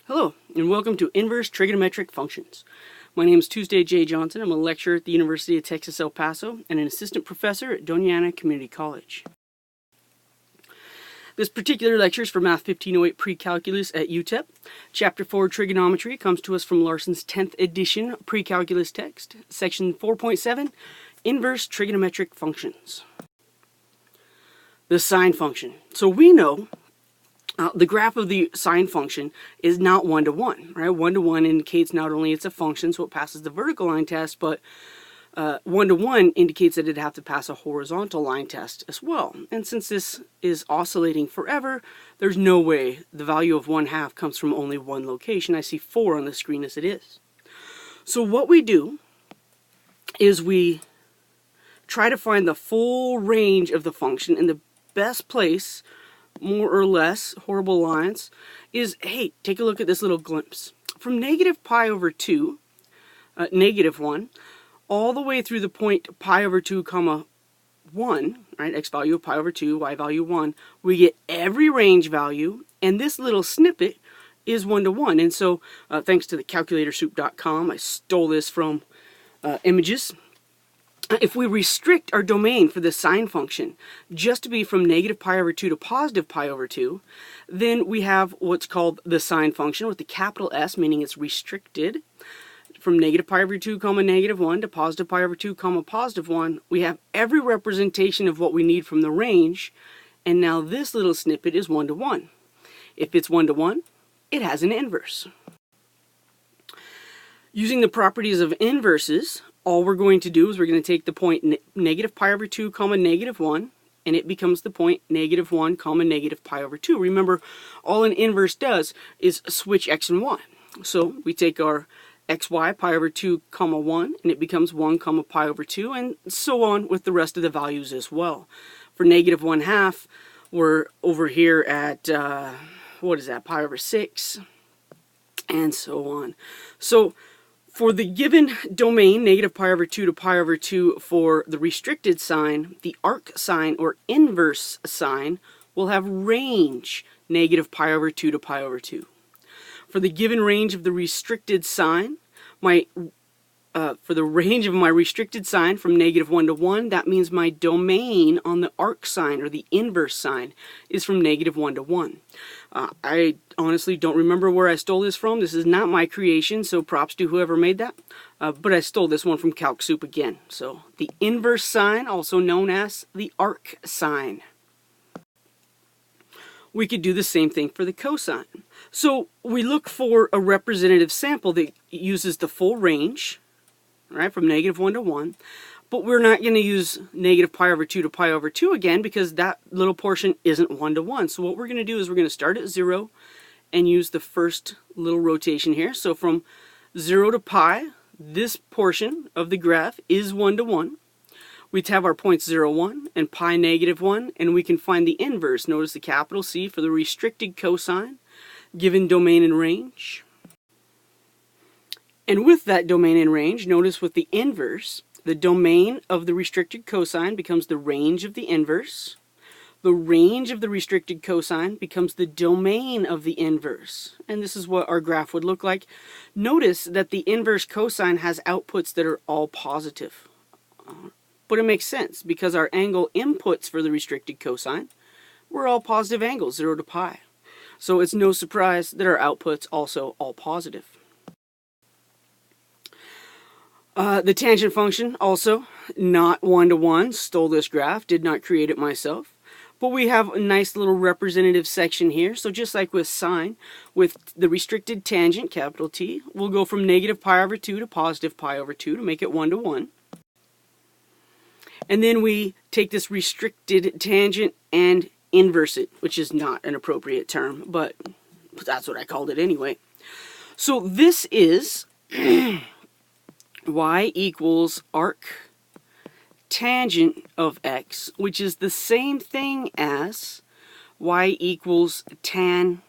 Hello, and welcome to Inverse Trigonometric Functions. My name is Tuesday J. Johnson. I'm a lecturer at the University of Texas El Paso and an assistant professor at Doña Ana Community College. This particular lecture is for Math 1508 Pre-Calculus at UTEP. Chapter 4 Trigonometry comes to us from Larson's 10th edition Pre-Calculus text, Section 4.7, Inverse Trigonometric Functions. The sine function. So we know the graph of the sine function is not one-to-one, right? One-to-one indicates not only it's a function, so it passes the vertical line test, but one-to-one indicates that it'd have to pass a horizontal line test as well. And since this is oscillating forever, there's no way the value of 1/2 comes from only one location. I see 4 on the screen as it is. So what we do is we try to find the full range of the function, and the best place, more or less, horrible lines, is, hey, take a look at this little glimpse. From negative pi over 2, negative 1, all the way through the point pi over 2 comma 1, right, x value of pi over 2, y value 1, we get every range value, and this little snippet is 1-to-1. And so, thanks to the calculatorsoup.com, I stole this from images. If we restrict our domain for the sine function just to be from negative pi over 2 to positive pi over 2, then we have what's called the sine function with the capital S, meaning it's restricted. From negative pi over 2 comma negative 1 to positive pi over 2 comma positive 1, we have every representation of what we need from the range, and now this little snippet is 1-to-1. If it's 1-to-1, it has an inverse. Using the properties of inverses, all we're going to do is we're going to take the point negative pi over 2 comma negative 1, and it becomes the point negative 1 comma negative pi over 2. Remember, all an inverse does is switch x and y. So we take our xy pi over 2 comma 1, and it becomes 1 comma pi over 2, and so on with the rest of the values as well. For negative 1/2, we're over here at, what is that, pi over 6, and so on. So for the given domain, negative pi over 2 to pi over 2 for the restricted sign, the arc sign or inverse sign will have range negative pi over 2 to pi over 2. For the given range of the restricted sign, for the range of my restricted sign from negative 1-to-1, that means my domain on the arc sign or the inverse sign is from negative 1-to-1. I honestly don't remember where I stole this from. This is not my creation, so props to whoever made that. But I stole this one from Calc Soup again. So the inverse sign, also known as the arc sign. We could do the same thing for the cosine. So we look for a representative sample that uses the full range, right, from negative 1-to-1, but we're not going to use negative pi over 2 to pi over 2 again because that little portion isn't 1-to-1. So what we're going to do is we're going to start at 0 and use the first little rotation here. So from 0 to pi, this portion of the graph is 1-to-1. We'd have our points 0, 1 and pi negative 1, and we can find the inverse. Notice the capital C for the restricted cosine, given domain and range. And with that domain and range, notice with the inverse, the domain of the restricted cosine becomes the range of the inverse. The range of the restricted cosine becomes the domain of the inverse. And this is what our graph would look like. Notice that the inverse cosine has outputs that are all positive. But it makes sense because our angle inputs for the restricted cosine were all positive angles, 0 to pi. So it's no surprise that our outputs also all positive. The tangent function also not 1-to-1. Stole this graph, did not create it myself. But we have a nice little representative section here. So just like with sine, with the restricted tangent, capital T, we'll go from negative pi over 2 to positive pi over 2 to make it 1-to-1. And then we take this restricted tangent and inverse it, which is not an appropriate term, but that's what I called it anyway. So this is y equals arc tangent of x, which is the same thing as y equals tan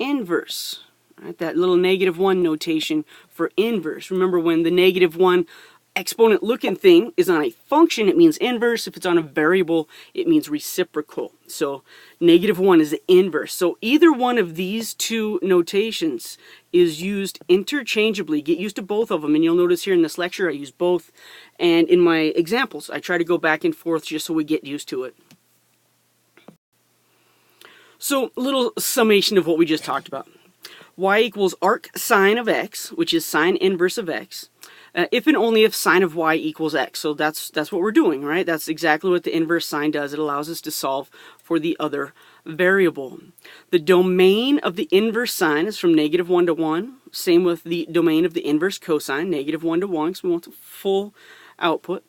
inverse. Right? That little negative 1 notation for inverse. Remember when the negative 1 exponent looking thing is on a function, it means inverse. If it's on a variable, it means reciprocal. So -1 is the inverse. So either one of these two notations is used interchangeably. Get used to both of them, and you'll notice here in this lecture I use both, and in my examples I try to go back and forth just so we get used to it. So a little summation of what we just talked about. Y equals arc sine of x, which is sine inverse of x, if and only if sine of y equals x. So that's what we're doing, right? That's exactly what the inverse sine does. It allows us to solve for the other variable. The domain of the inverse sine is from -1 to 1. Same with the domain of the inverse cosine, -1 to 1, because we want the full output.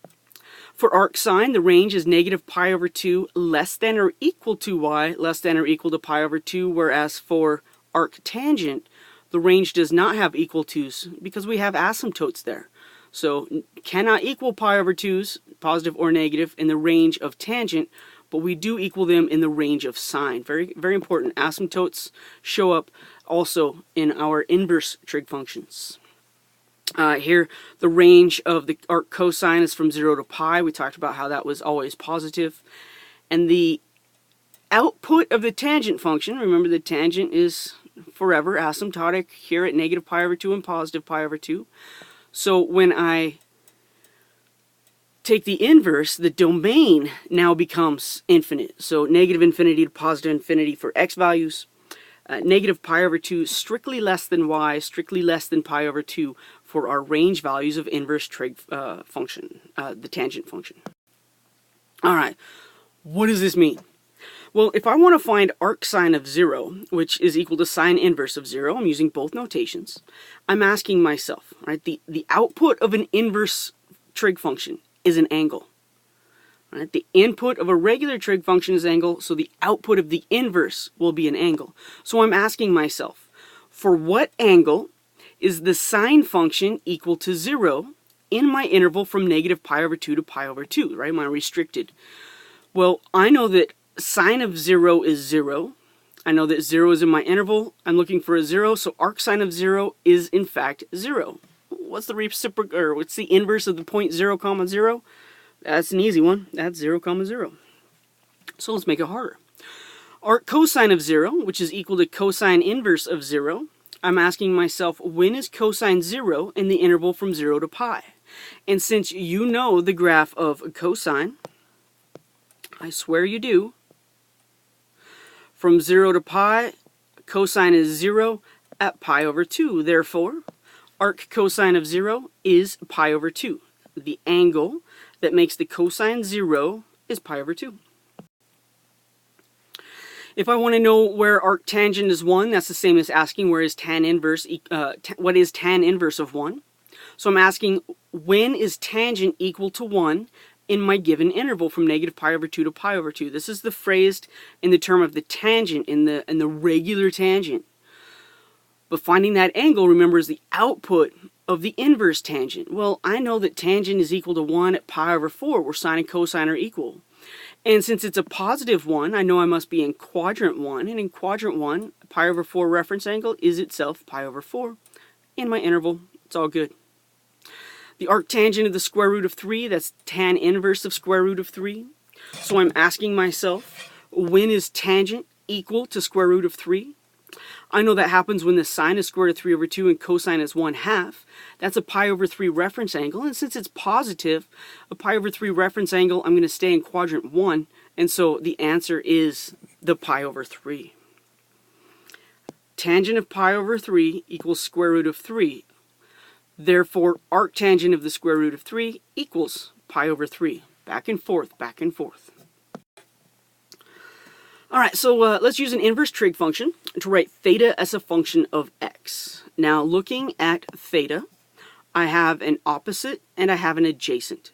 For arc sine, the range is -pi/2 less than or equal to y, less than or equal to pi/2, whereas for arc tangent, the range does not have equal to's because we have asymptotes there. So cannot equal pi/2's, positive or negative, in the range of tangent, but we do equal them in the range of sine. Very, very important. Asymptotes show up also in our inverse trig functions. Here, the range of the arc cosine is from 0 to pi. We talked about how that was always positive. And the output of the tangent function, remember the tangent is forever asymptotic here at -pi/2 and positive pi/2. So when I take the inverse, the domain now becomes infinite. So -infinity to positive infinity for x values. -pi/2 strictly less than y, strictly less than pi/2 for our range values of inverse trig function, the tangent function. All right, what does this mean? Well, if I want to find arc sine of 0, which is equal to sine inverse of 0, I'm using both notations, I'm asking myself, right, the output of an inverse trig function is an angle. Right? The input of a regular trig function is angle, so the output of the inverse will be an angle. So I'm asking myself, for what angle is the sine function equal to 0 in my interval from -pi/2 to pi/2, right, my restricted? Well, I know that sine of 0 is 0. I know that 0 is in my interval. I'm looking for a 0, so arc sine of 0 is in fact 0. What's the reciprocal, or what's the inverse of the point 0, 0? That's an easy one. That's 0, 0. So let's make it harder. Arc cosine of 0, which is equal to cosine inverse of 0. I'm asking myself, when is cosine 0 in the interval from 0 to pi? And since you know the graph of cosine, I swear you do, from 0 to pi, cosine is 0 at pi/2. Therefore, arc cosine of 0 is pi/2. The angle that makes the cosine 0 is pi/2. If I want to know where arc tangent is 1, that's the same as asking where is tan inverse, what is tan inverse of 1. So I'm asking, when is tangent equal to 1 in my given interval from -pi/2 to pi/2. This is the phrased in the term of the tangent, in the regular tangent. But finding that angle, remember, is the output of the inverse tangent. Well, I know that tangent is equal to 1 at pi/4, where sine and cosine are equal. And since it's a positive 1, I know I must be in quadrant 1. And in quadrant 1, pi/4 reference angle is itself pi/4. In my interval, it's all good. The arctangent of the square root of 3, that's tan inverse of square root of 3. So I'm asking myself, when is tangent equal to square root of 3? I know that happens when the sine is square root of 3 over 2 and cosine is 1/2. That's a pi/3 reference angle, and since it's positive, a pi/3 reference angle, I'm going to stay in quadrant 1, and so the answer is the pi/3. Tangent of pi/3 equals square root of 3. Therefore, arctangent of the square root of 3 equals pi/3. Back and forth, back and forth. Alright, so let's use an inverse trig function to write theta as a function of x. Now, looking at theta, I have an opposite and I have an adjacent.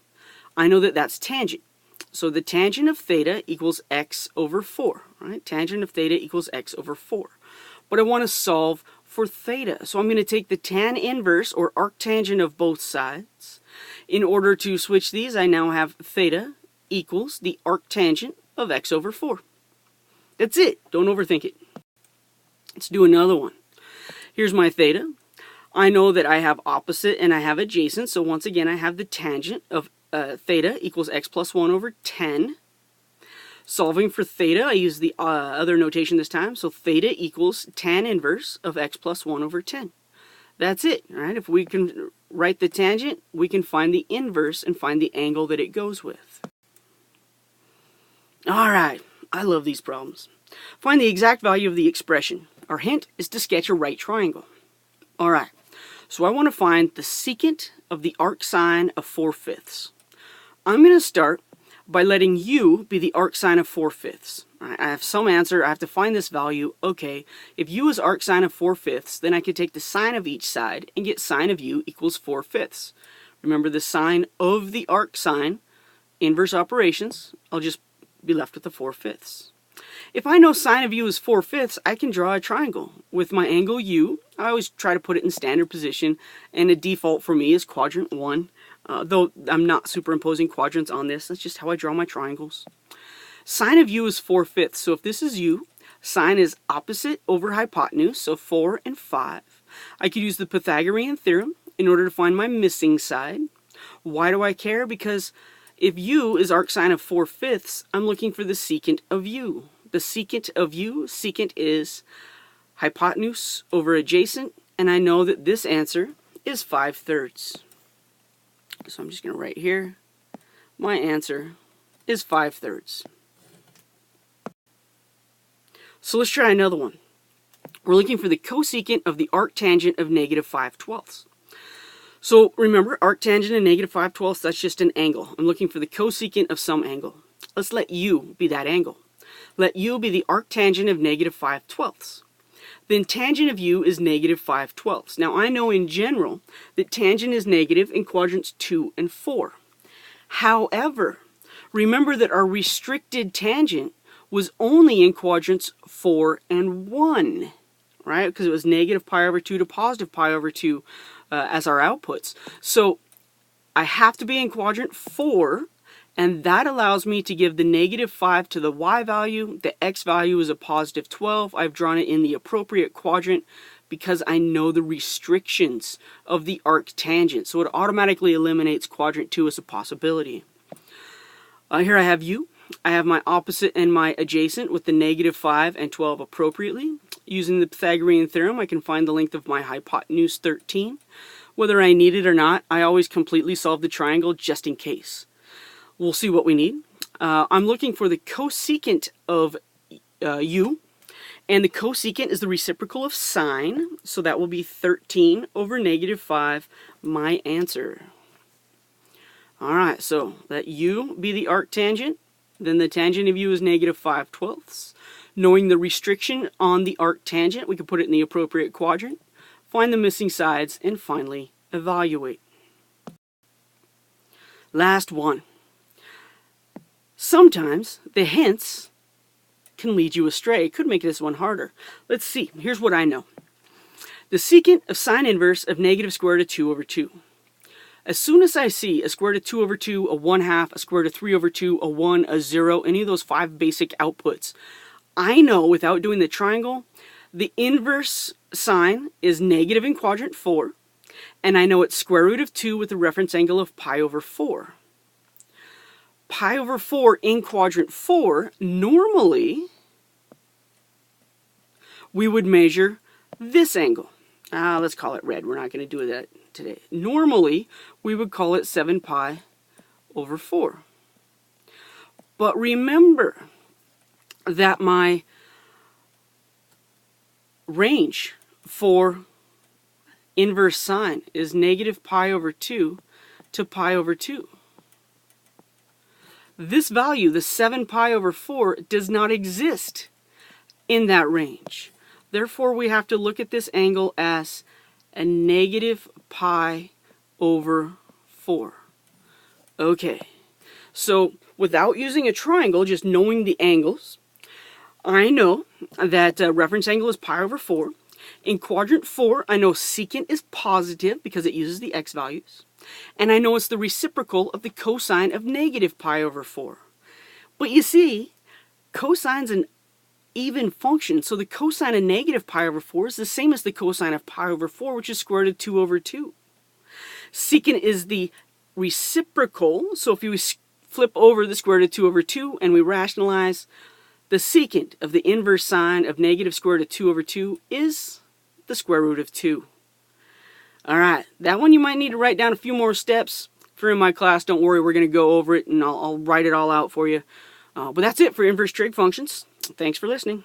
I know that that's tangent. So the tangent of theta equals x over 4. Right? Tangent of theta equals x over 4. But I want to solve for theta. So I'm going to take the tan inverse, or arctangent, of both sides. In order to switch these, I now have theta equals the arctangent of x over 4. That's it. Don't overthink it. Let's do another one. Here's my theta. I know that I have opposite and I have adjacent, so once again I have the tangent of theta equals x plus 1 over 10. Solving for theta, I use the other notation this time, so theta equals tan inverse of x plus 1 over 10. That's it, right? If we can write the tangent, we can find the inverse and find the angle that it goes with. Alright, I love these problems. Find the exact value of the expression. Our hint is to sketch a right triangle. Alright, so I want to find the secant of the arcsine of 4/5. I'm going to start by letting u be the arcsine of 4/5. I have some answer, I have to find this value. Okay, if u is arcsine of 4/5, then I could take the sine of each side and get sine of u equals 4/5. Remember the sine of the arcsine, inverse operations, I'll just be left with the 4/5. If I know sine of u is 4/5, I can draw a triangle. With my angle u, I always try to put it in standard position, and a default for me is quadrant 1. Though I'm not superimposing quadrants on this, that's just how I draw my triangles. Sine of u is 4/5, so if this is u, sine is opposite over hypotenuse, so 4 and 5. I could use the Pythagorean theorem in order to find my missing side. Why do I care? Because if u is arcsine of 4/5, I'm looking for the secant of u. The secant of u, secant is hypotenuse over adjacent, and I know that this answer is 5/3. So I'm just going to write here, my answer is 5/3. So let's try another one. We're looking for the cosecant of the arctangent of -5/12. So remember, arctangent of -5/12, that's just an angle. I'm looking for the cosecant of some angle. Let's let u be that angle. Let u be the arctangent of -5/12. Then tangent of u is -5/12. Now I know in general that tangent is negative in quadrants 2 and 4. However, remember that our restricted tangent was only in quadrants 4 and 1, right? Because it was -pi/2 to +pi/2 as our outputs. So I have to be in quadrant 4, and that allows me to give the -5 to the y value. The x value is a +12. I've drawn it in the appropriate quadrant because I know the restrictions of the arctangent. So it automatically eliminates quadrant 2 as a possibility. Here I have u. I have my opposite and my adjacent with the -5 and 12 appropriately. Using the Pythagorean theorem, I can find the length of my hypotenuse 13. Whether I need it or not, I always completely solve the triangle just in case. We'll see what we need. I'm looking for the cosecant of u, and the cosecant is the reciprocal of sine, so that will be 13 over -5, my answer. Alright, so let u be the arctangent, then the tangent of u is -5/12. Knowing the restriction on the arctangent, we can put it in the appropriate quadrant, find the missing sides, and finally evaluate. Last one. Sometimes the hints can lead you astray. It could make this one harder. Let's see. Here's what I know. The secant of sine inverse of -square root of 2 over 2. As soon as I see a square root of 2 over 2, a 1/2, a square root of 3 over 2, a 1, a 0, any of those 5 basic outputs, I know without doing the triangle, the inverse sine is negative in quadrant 4, and I know it's square root of 2 with a reference angle of pi/4. Pi/4 in quadrant 4, normally we would measure this angle. Let's call it red. We're not going to do that today. Normally, we would call it 7 pi/4. But remember that my range for inverse sine is -pi/2 to pi/2. This value, the 7 pi/4, does not exist in that range. Therefore, we have to look at this angle as a -pi/4. Okay, so without using a triangle, just knowing the angles, I know that reference angle is pi/4. In quadrant 4, I know secant is positive because it uses the x values. And I know it's the reciprocal of the cosine of -pi/4. But you see, cosine's an even function. So the cosine of negative pi over 4 is the same as the cosine of pi over 4, which is square root of 2 over 2. Secant is the reciprocal. So if you flip over the square root of 2 over 2 and we rationalize, the secant of the inverse sine of negative square root of 2 over 2 is the square root of 2. Alright, that one you might need to write down a few more steps. If you're in my class, don't worry, we're going to go over it and I'll write it all out for you. But that's it for inverse trig functions. Thanks for listening.